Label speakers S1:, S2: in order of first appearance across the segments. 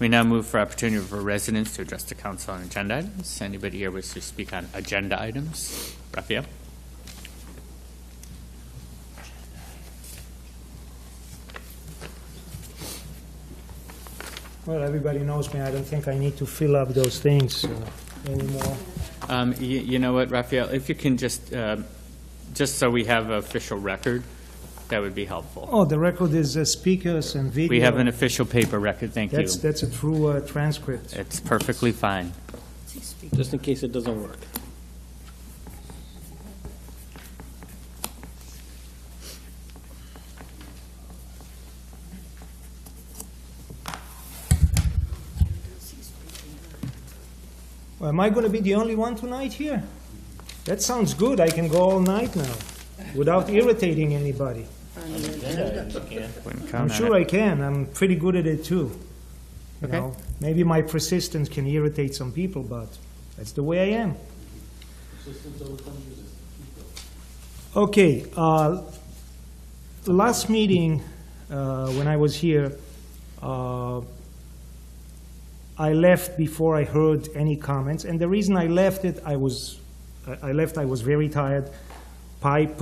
S1: We now move for opportunity for residents to address the council on agenda items. Anybody here wish to speak on agenda items? Raphael?
S2: Well, everybody knows me. I don't think I need to fill up those things anymore.
S1: You know what, Raphael, if you can just so we have an official record, that would be helpful.
S2: Oh, the record is speakers and video.
S1: We have an official paper record, thank you.
S2: That's a true transcript.
S1: It's perfectly fine.
S3: Just in case it doesn't work.
S2: Well, am I going to be the only one tonight here? That sounds good. I can go all night now without irritating anybody. I'm sure I can. I'm pretty good at it too. You
S1: Okay.
S2: know, maybe my persistence can irritate some people, but that's the way I am. Okay. Last meeting, when I was here, I left before I heard any comments, and the reason I left it, I was very tired. Pipe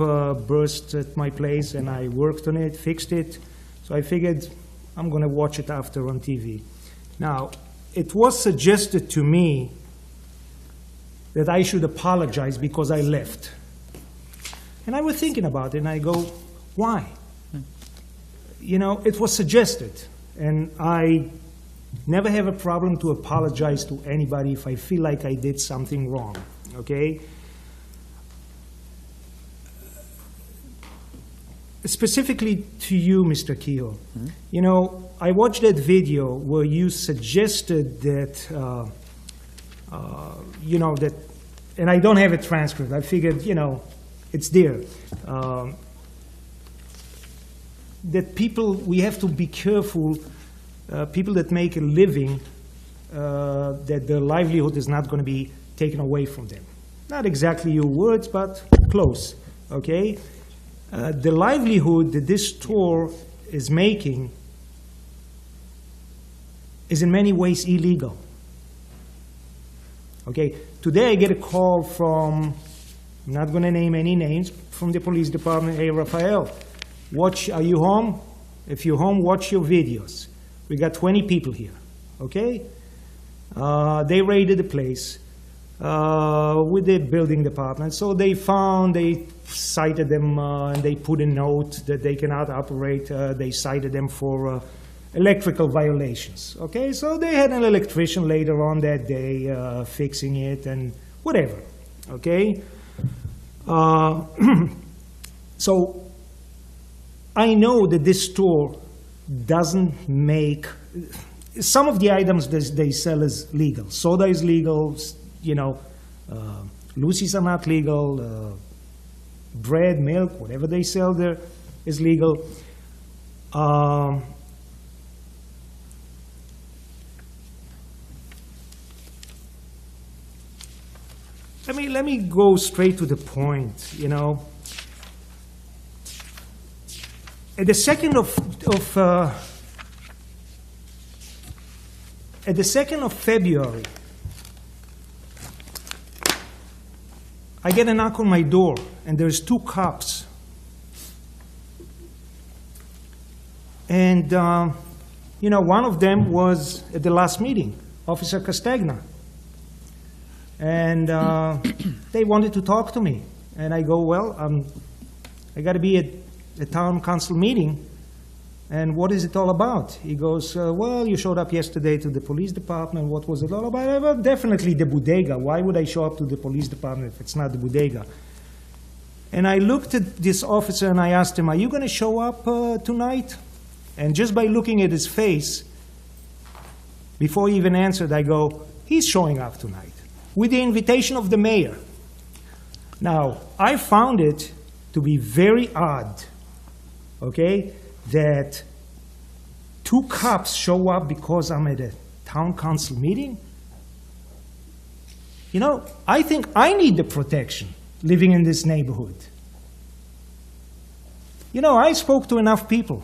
S2: burst at my place, and I worked on it, fixed it. So I figured I'm going to watch it after on TV. Now, it was suggested to me that I should apologize because I left. And I was thinking about it, and I go, why? You know, it was suggested, and I never have a problem to apologize to anybody if I feel like I did something wrong, okay? Specifically to you, Mr. Kehoe, you know, I watched that video where you suggested that, you know, that, and I don't have a transcript. I figured, you know, it's there. That people, we have to be careful, people that make a living, that their livelihood is not going to be taken away from them. Not exactly your words, but close, okay? The livelihood that this store is making is in many ways illegal. Okay, today I get a call from, I'm not going to name any names, from the police department. Hey, Raphael, are you home? If you're home, watch your videos. We got 20 people here, okay? They raided the place with the building department. So they cited them, and they put a note that they cannot operate. They cited them for electrical violations. Okay, so they had an electrician later on that day fixing it and whatever. Okay, so I know that this store doesn't make some of the items that they sell is legal. Soda is legal. You know, Lucy's are not legal. Bread, milk, whatever they sell there is legal. Let me go straight to the point. You know, at the 2nd of February, I get a knock on my door, and there's 2 cops. And, you know, one of them was at the last meeting, Officer Castagna. And they wanted to talk to me. And I go, well, I got to be at a town council meeting. And what is it all about? He goes, well, you showed up yesterday to the police department. What was it all about? Well, definitely the bodega. Why would I show up to the police department if it's not the bodega? And I looked at this officer and I asked him, are you going to show up tonight? And just by looking at his face, before he even answered, I go, he's showing up tonight with the invitation of the mayor. Now, I found it to be very odd, okay, that 2 cops show up because I'm at a town council meeting. You know, I think I need the protection living in this neighborhood. You know, I spoke to enough people.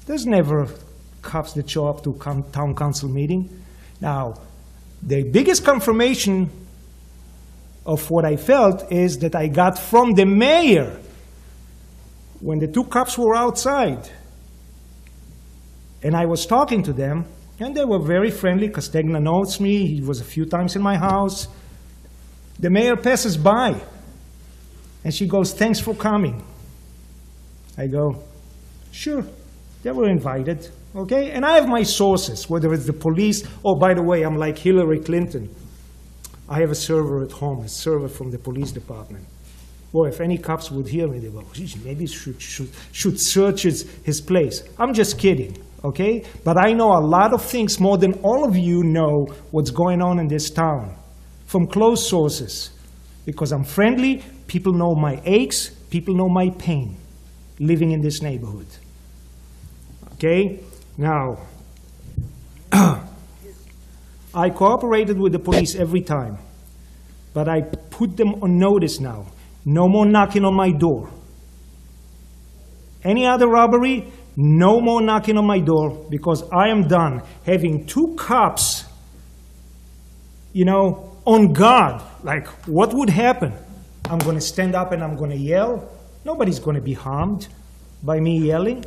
S2: There's never cops that show up to town council meeting. Now, the biggest confirmation of what I felt is that I got from the mayor when the two cops were outside. And I was talking to them, and they were very friendly. Castegna knows me. He was a few times in my house. The mayor passes by, and she goes, "Thanks for coming." I go, "Sure, they were invited, okay?" And I have my sources, whether it's the police. Oh, by the way, I'm like Hillary Clinton. I have a server at home, a server from the police department. Boy, if any cops would hear me, they go, "Geez, maybe should search his place." I'm just kidding, okay? But I know a lot of things more than all of you know what's going on in this town from close sources. Because I'm friendly, people know my aches, people know my pain living in this neighborhood. Okay? Now, I cooperated with the police every time, but I put them on notice now. No more knocking on my door. Any other robbery, no more knocking on my door, because I am done having two cops, you know, on guard. Like, what would happen? I'm going to stand up and I'm going to yell? Nobody's going to be harmed by me yelling.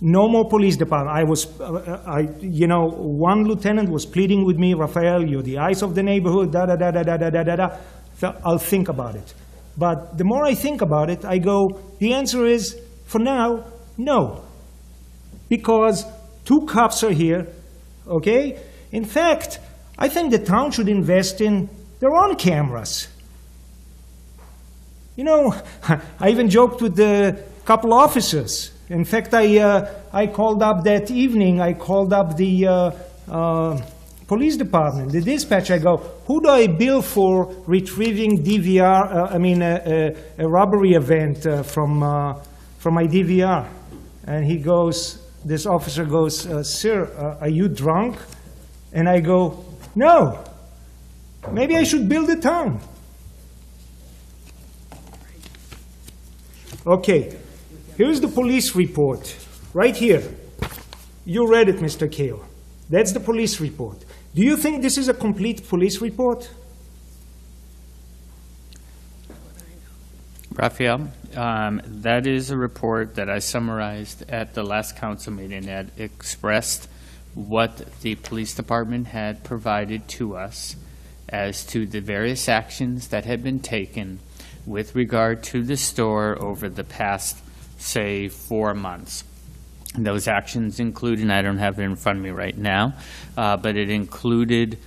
S2: No more police department. One lieutenant was pleading with me, "Rafael, you're the eyes of the neighborhood, da-da-da-da-da-da-da-da." So I'll think about it. But the more I think about it, I go, the answer is, for now, no. Because two cops are here, okay? In fact, I think the town should invest in their own cameras. You know, I even joked with a couple officers. In fact, I called up that evening, I called up the police department, the dispatch. I go, "Who do I bill for retrieving a robbery event from my DVR?" And he goes, this officer goes, "Sir, are you drunk?" And I go, "No, maybe I should bill the town." Okay, here's the police report, right here. You read it, Mr. Kale. That's the police report. Do you think this is a complete police report?
S1: Raphael, that is a report that I summarized at the last council meeting that expressed what the police department had provided to us as to the various actions that had been taken with regard to the store over the past, say, 4 months. And those actions included, and I don't have it in front of me right now, but it included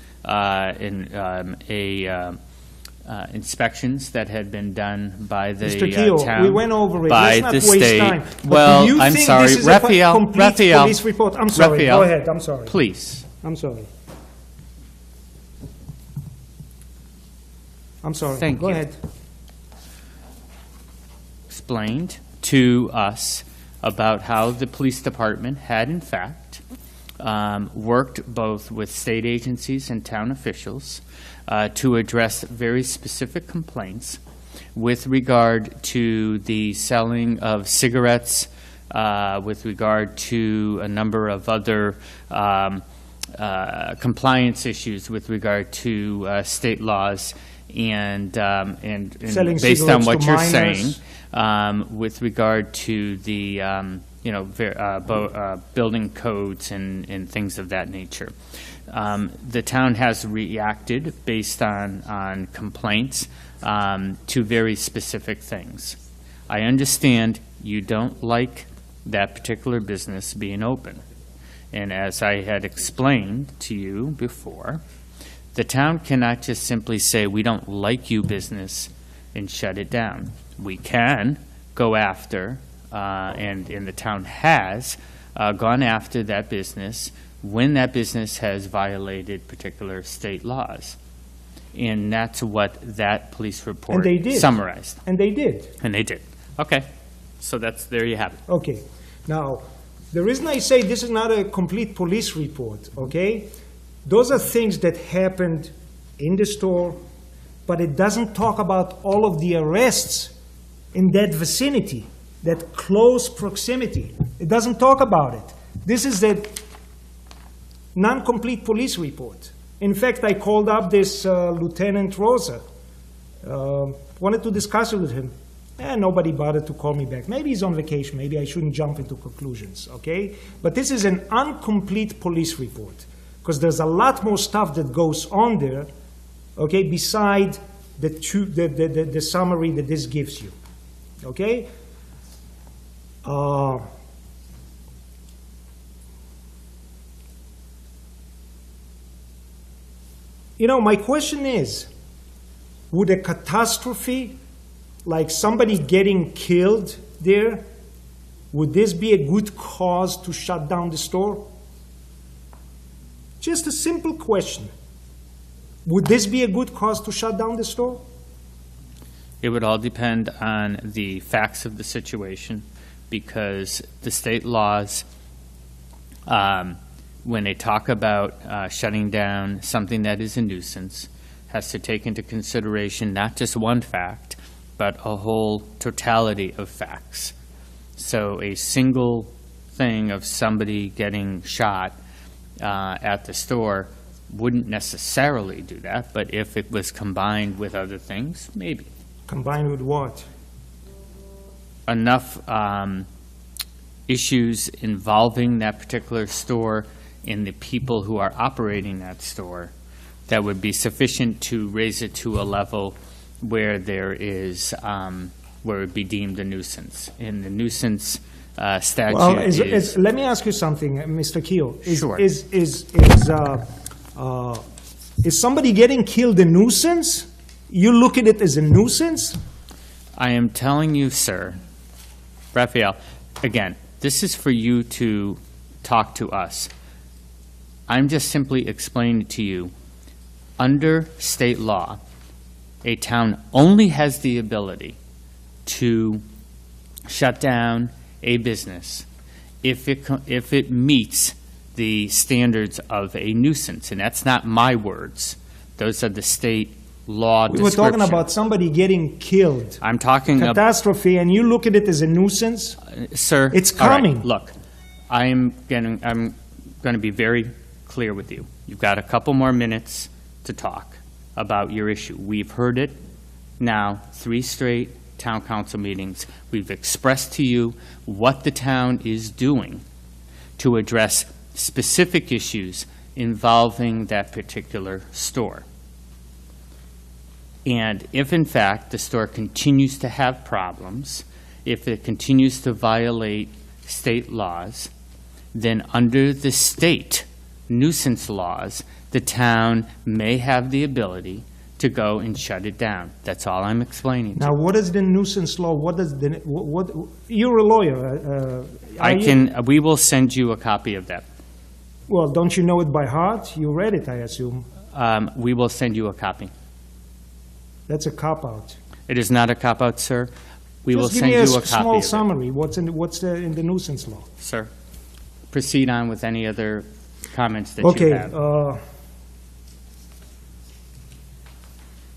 S1: inspections that had been done by the
S2: Mr. Keel,
S1: town,
S2: we went over it.
S1: by
S2: Let's
S1: the
S2: not waste
S1: state.
S2: time. But
S1: Well,
S2: do you
S1: I'm
S2: think
S1: sorry,
S2: this is
S1: Raphael.
S2: a complete police report? I'm sorry.
S1: Raphael,
S2: Go ahead. I'm sorry.
S1: Please.
S2: I'm sorry. I'm sorry.
S1: Thank
S2: Go
S1: you.
S2: ahead.
S1: Explained to us about how the police department had, in fact, worked both with state agencies and town officials to address very specific complaints with regard to the selling of cigarettes, with regard to a number of other compliance issues with regard to state laws, and based on what you're saying, with regard to the building codes and things of that nature. The town has reacted based on complaints to very specific things. I understand you don't like that particular business being open. And as I had explained to you before, the town cannot just simply say, "We don't like you business," and shut it down. We can go after, and the town has gone after that business when that business has violated particular state laws. And that's what that police report summarized.
S2: And they did.
S1: And they did. Okay. So there you have it.
S2: Okay. Now, the reason I say this is not a complete police report, okay? Those are things that happened in the store, but it doesn't talk about all of the arrests in that vicinity, that close proximity. It doesn't talk about it. This is a non-complete police report. In fact, I called up this Lieutenant Rosa, wanted to discuss it with him. Nobody bothered to call me back. Maybe he's on vacation. Maybe I shouldn't jump into conclusions, okay? But this is an incomplete police report because there's a lot more stuff that goes on there, okay, beside the summary that this gives you, okay? You know, my question is, would a catastrophe like somebody getting killed there, would this be a good cause to shut down the store? Just a simple question. Would this be a good cause to shut down the store?
S1: It would all depend on the facts of the situation, because the state laws, when they talk about shutting down something that is a nuisance, has to take into consideration not just one fact, but a whole totality of facts. So a single thing of somebody getting shot at the store wouldn't necessarily do that, but if it was combined with other things, maybe.
S2: Combined with what?
S1: Enough issues involving that particular store and the people who are operating that store that would be sufficient to raise it to a level where there is, where it would be deemed a nuisance. In the nuisance statute
S2: well, let me ask you something, Mr. Keel.
S1: Sure.
S2: Is somebody getting killed a nuisance? You look at it as a nuisance?
S1: I am telling you, sir, Raphael, again, this is for you to talk to us. I'm just simply explaining to you, under state law, a town only has the ability to shut down a business if it meets the standards of a nuisance. And that's not my words. Those are the state law description.
S2: We're talking about somebody getting killed.
S1: I'm talking about
S2: catastrophe, and you look at it as a nuisance?
S1: Sir,
S2: it's coming.
S1: Right, look, I'm going to be very clear with you. You've got a couple more minutes to talk about your issue. We've heard it now 3 straight town council meetings. We've expressed to you what the town is doing to address specific issues involving that particular store. And if, in fact, the store continues to have problems, if it continues to violate state laws, then under the state nuisance laws, the town may have the ability to go and shut it down. That's all I'm explaining.
S2: Now, what is the nuisance law? What does the what? You're a lawyer.
S1: We will send you a copy of that.
S2: Well, don't you know it by heart? You read it, I assume.
S1: We will send you a copy.
S2: That's a cop-out.
S1: It is not a cop-out, sir. We will send you a copy of it.
S2: Just give me a small summary. What's in the nuisance law?
S1: Sir, proceed on with any other comments that
S2: you
S1: have.
S2: Okay.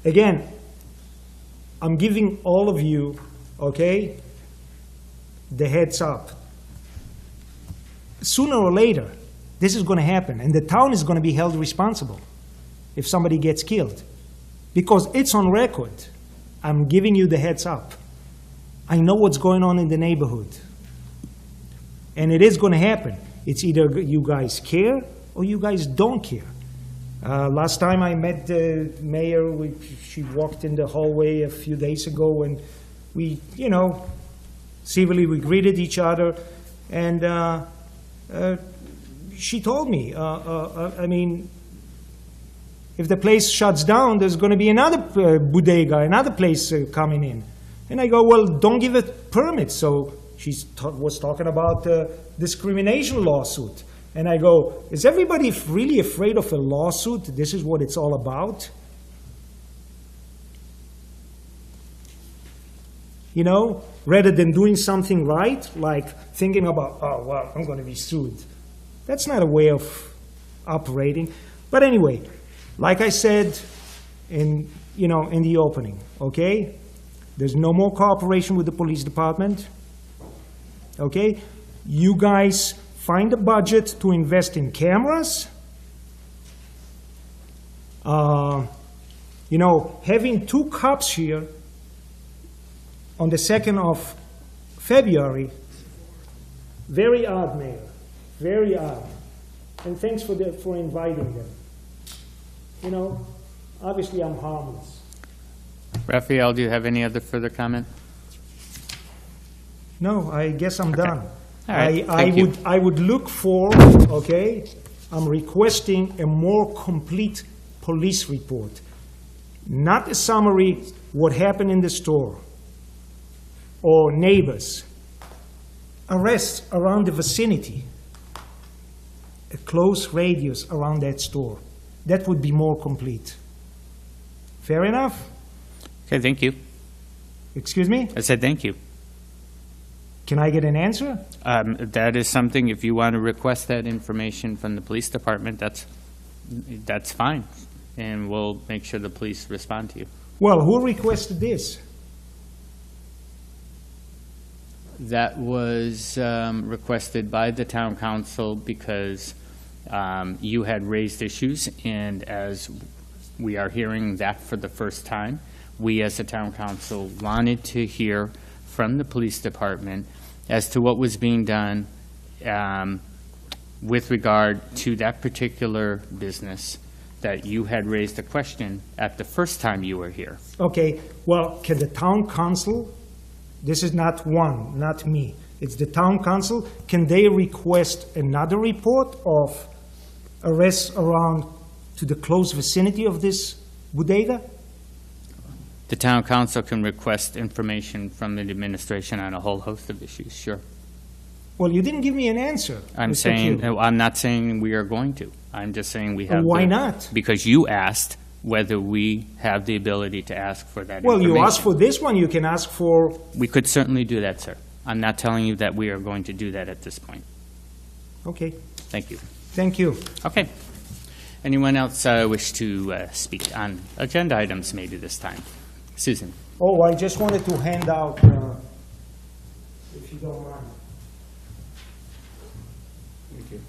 S2: Again, I'm giving all of you, okay, the heads up. Sooner or later, this is going to happen, and the town is going to be held responsible if somebody gets killed. Because it's on record. I'm giving you the heads up. I know what's going on in the neighborhood. And it is going to happen. It's either you guys care or you guys don't care. Last time I met the mayor, she walked in the hallway a few days ago, and we, civilly we greeted each other. And she told me, if the place shuts down, there's going to be another bodega, another place coming in. And I go, well, don't give it permits. So she was talking about discrimination lawsuit. And I go, is everybody really afraid of a lawsuit? This is what it's all about? Rather than doing something right, like thinking about, oh, well, I'm going to be sued. That's not a way of operating. But anyway, like I said in the opening, okay? There's no more cooperation with the police department, okay? You guys find a budget to invest in cameras. You know, having 2 cops here on the 2nd of February, very odd, Mayor, very odd. And thanks for inviting them. You know, obviously I'm harmless.
S1: Raphael, do you have any other further comment?
S2: No, I guess I'm done.
S1: All right, thank you.
S2: I would look for, okay, I'm requesting a more complete police report, not a summary what happened in the store or neighbors. Arrests around the vicinity, a close radius around that store. That would be more complete. Fair enough?
S1: Okay, thank you.
S2: Excuse me?
S1: I said thank you.
S2: Can I get an answer?
S1: That is something, if you want to request that information from the police department, that's fine. And we'll make sure the police respond to you.
S2: Well, who requested this?
S1: That was requested by the town council because you had raised issues, and as we are hearing that for the first time, we as a town council wanted to hear from the police department as to what was being done with regard to that particular business that you had raised a question at the first time you were here.
S2: Okay, well, can the town council, this is not me, it's the town council, can they request another report of arrests around to the close vicinity of this bodega?
S1: The town council can request information from the administration on a whole host of issues, sure.
S2: Well, you didn't give me an answer.
S1: I'm not saying we are going to. I'm just saying we have.
S2: Why not?
S1: Because you asked whether we have the ability to ask for that
S2: Well,
S1: information.
S2: you asked for this one, you can ask for...
S1: We could certainly do that, sir. I'm not telling you that we are going to do that at this point.
S2: Okay,
S1: Thank you.
S2: thank you.
S1: Okay. Anyone else wish to speak on agenda items maybe this time? Susan?
S2: Oh, I just wanted to hand out, if you don't mind.
S1: Thank you.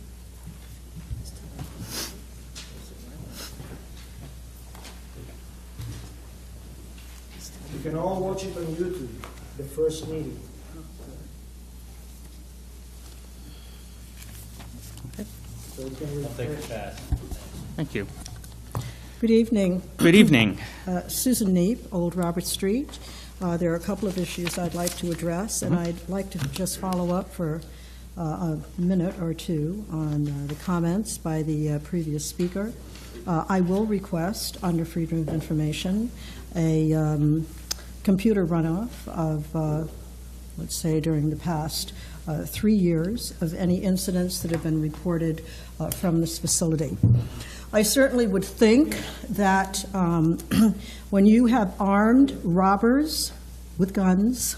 S2: You can all watch it on YouTube, the first meeting. So you can refresh.
S1: Thank you.
S4: Good evening.
S1: Good evening.
S4: Susan Neep, Old Robert Street. There are a couple of issues I'd like to address, and I'd like to just follow up for a minute or two on the comments by the previous speaker. I will request, under Freedom of Information, a computer runoff of, let's say, during the past 3 years of any incidents that have been reported from this facility. I certainly would think that when you have armed robbers with guns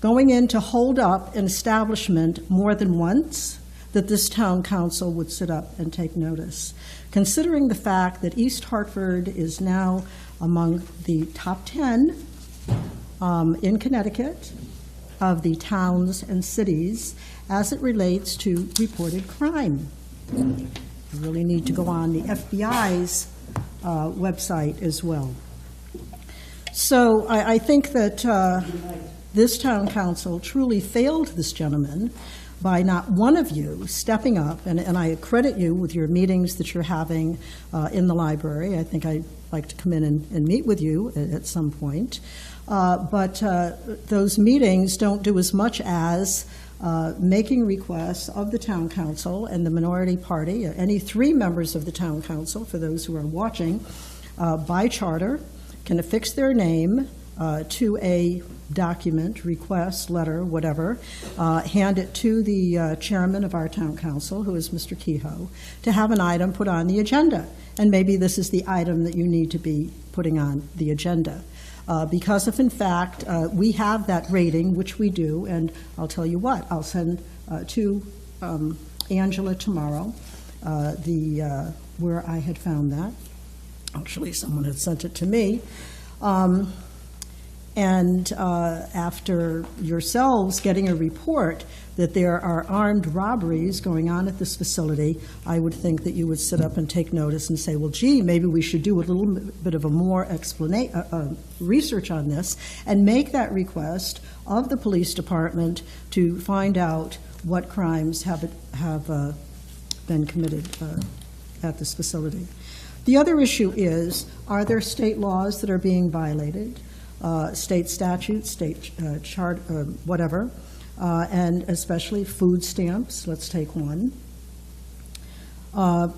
S4: going in to hold up an establishment more than once, that this town council would sit up and take notice. Considering the fact that East Hartford is now among the top 10 in Connecticut of the towns and cities as it relates to reported crime. You really need to go on the FBI's website as well. So I think that this town council truly failed this gentleman by not one of you stepping up, and I credit you with your meetings that you're having in the library. I think I'd like to come in and meet with you at some point. But those meetings don't do as much as making requests of the town council and the minority party, any 3 members of the town council, for those who are watching, by charter, can affix their name to a document, request, letter, whatever, hand it to the chairman of our town council, who is Mr. Kehoe, to have an item put on the agenda. And maybe this is the item that you need to be putting on the agenda. Because if, in fact, we have that rating, which we do, and I'll tell you what, I'll send to Angela tomorrow where I had found that. Actually, someone had sent it to me. And after yourselves getting a report that there are armed robberies going on at this facility, I would think that you would sit up and take notice and say, well, gee, maybe we should do a little bit of a more research on this and make that request of the police department to find out what crimes have been committed at this facility. The other issue is, are there state laws that are being violated? State statutes, state chart, whatever, and especially food stamps, let's take one.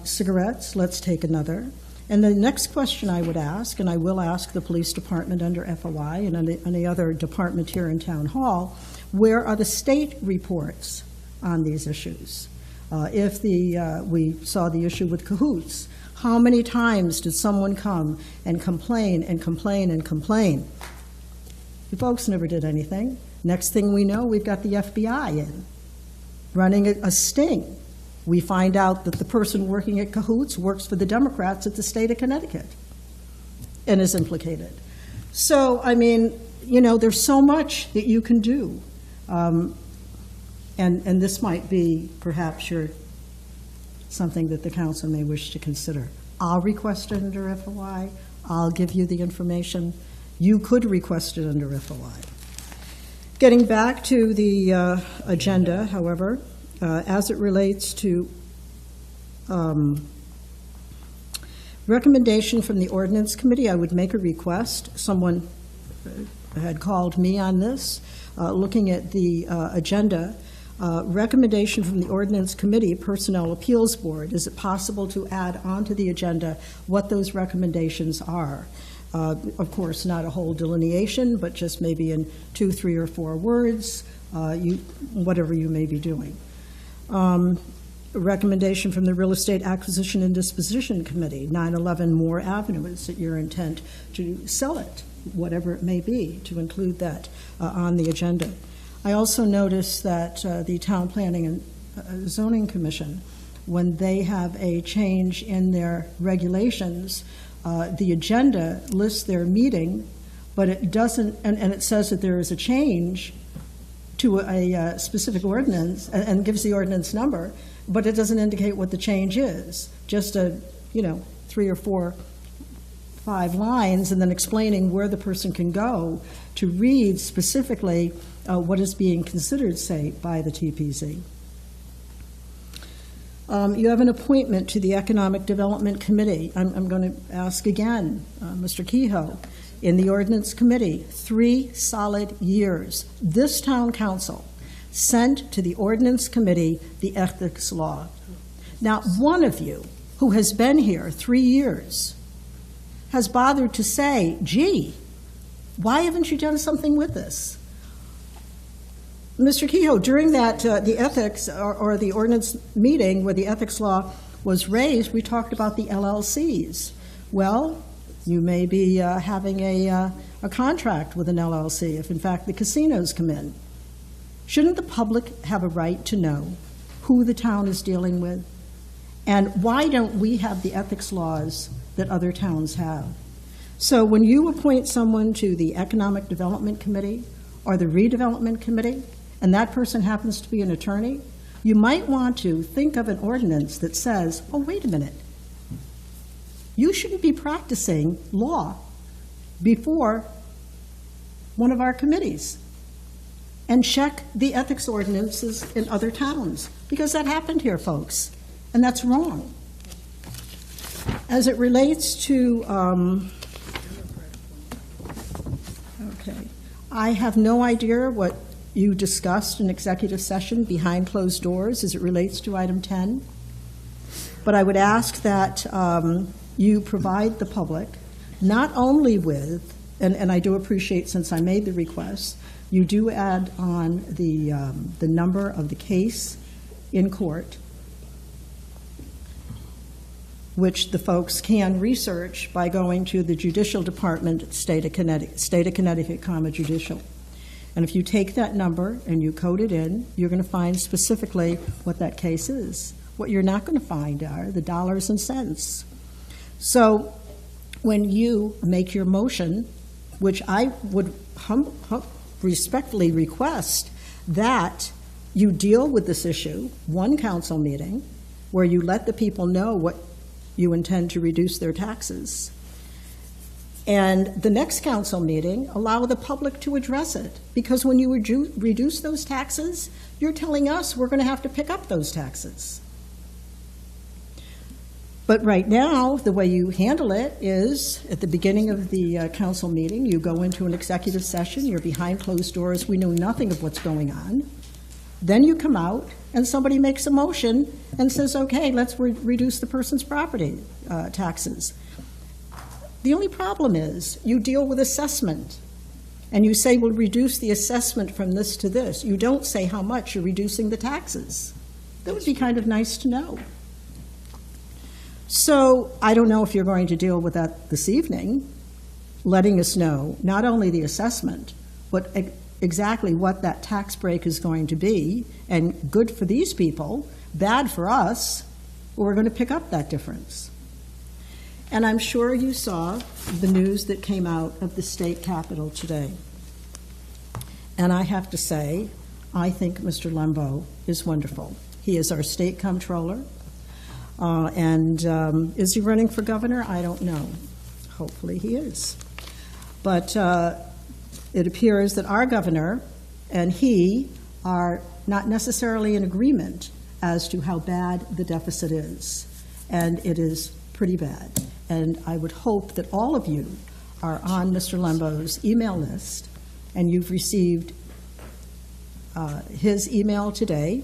S4: Cigarettes, let's take another. And the next question I would ask, and I will ask the police department under FOI and any other department here in Town Hall, where are the state reports on these issues? If we saw the issue with cahoots, how many times did someone come and complain and complain and complain? You folks never did anything. Next thing we know, we've got the FBI in, running a sting. We find out that the person working at Cahoots works for the Democrats at the state of Connecticut and is implicated. So, I mean, you know, there's so much that you can do. And this might be perhaps something that the council may wish to consider. I'll request it under FOI. I'll give you the information. You could request it under FOI. Getting back to the agenda, however, as it relates to recommendation from the Ordinance Committee, I would make a request. Someone had called me on this, looking at the agenda. Recommendation from the Ordinance Committee, Personnel Appeals Board. Is it possible to add onto the agenda what those recommendations are? Of course, not a whole delineation, but just maybe in 2, 3, or 4 words, whatever you may be doing. A recommendation from the Real Estate Acquisition and Disposition Committee, 911 Moore Avenue. Is it your intent to sell it, whatever it may be, to include that on the agenda? I also noticed that the Town Planning and Zoning Commission, when they have a change in their regulations, the agenda lists their meeting, but it doesn't, and it says that there is a change to a specific ordinance and gives the ordinance number, but it doesn't indicate what the change is. Just 3 or 4, 5 lines, and then explaining where the person can go to read specifically what is being considered, say, by the TPZ. You have an appointment to the Economic Development Committee. I'm going to ask again, Mr. Kehoe, in the Ordinance Committee, 3 solid years. This town council sent to the Ordinance Committee the ethics law. Not one of you who has been here 3 years has bothered to say, gee, why haven't you done something with this? Mr. Kehoe, during that, the ethics or the ordinance meeting where the ethics law was raised, we talked about the LLCs. Well, you may be having a contract with an LLC if, in fact, the casinos come in. Shouldn't the public have a right to know who the town is dealing with? And why don't we have the ethics laws that other towns have? So when you appoint someone to the Economic Development Committee or the Redevelopment Committee, and that person happens to be an attorney, you might want to think of an ordinance that says, oh, wait a minute, you shouldn't be practicing law before one of our committees, and check the ethics ordinances in other towns, because that happened here, folks, and that's wrong. As it relates to, I have no idea what you discussed in executive session behind closed doors as it relates to item 10. But I would ask that you provide the public not only with, and I do appreciate, since I made the request, you do add on the number of the case in court, which the folks can research by going to the Judicial Department, State of Connecticut, Judicial. And if you take that number and you code it in, you're going to find specifically what that case is. What you're not going to find are the dollars and cents. So when you make your motion which I would respectfully request that you deal with this issue, one council meeting, where you let the people know what you intend to reduce their taxes. And the next council meeting, allow the public to address it. Because when you reduce those taxes, you're telling us we're going to have to pick up those taxes. But right now, the way you handle it is, at the beginning of the council meeting, you go into an executive session, you're behind closed doors, we know nothing of what's going on. Then you come out, and somebody makes a motion and says, okay, let's reduce the person's property taxes. The only problem is, you deal with assessment, and you say, we'll reduce the assessment from this to this. You don't say how much you're reducing the taxes. That would be kind of nice to know. So I don't know if you're going to deal with that this evening, letting us know not only the assessment, but exactly what that tax break is going to be, and good for these people, bad for us, we're going to pick up that difference. And I'm sure you saw the news that came out of the state capitol today. And I have to say, I think Mr. Lembo is wonderful. He is our state comptroller. Is he running for governor? I don't know. Hopefully he is. But it appears that our governor and he are not necessarily in agreement as to how bad the deficit is. And it is pretty bad. And I would hope that all of you are on Mr. Lembo's email list, and you've received his email today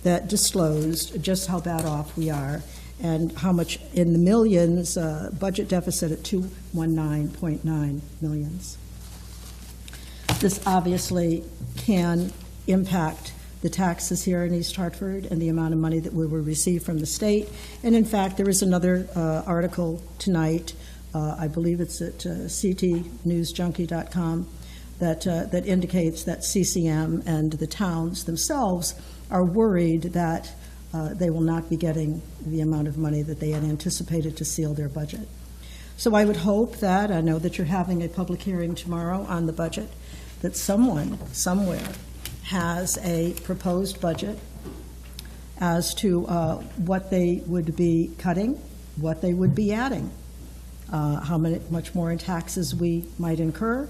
S4: that disclosed just how bad off we are and how much in the millions, budget deficit at 219.9 millions. This obviously can impact the taxes here in East Hartford and the amount of money that we will receive from the state. And in fact, there is another article tonight, I believe it's at ctnewsjunkie.com, that indicates that CCM and the towns themselves are worried that they will not be getting the amount of money that they had anticipated to seal their budget. So I would hope that, I know that you're having a public hearing tomorrow on the budget, that someone, somewhere, has a proposed budget as to what they would be cutting, what they would be adding, how much more in taxes we might incur,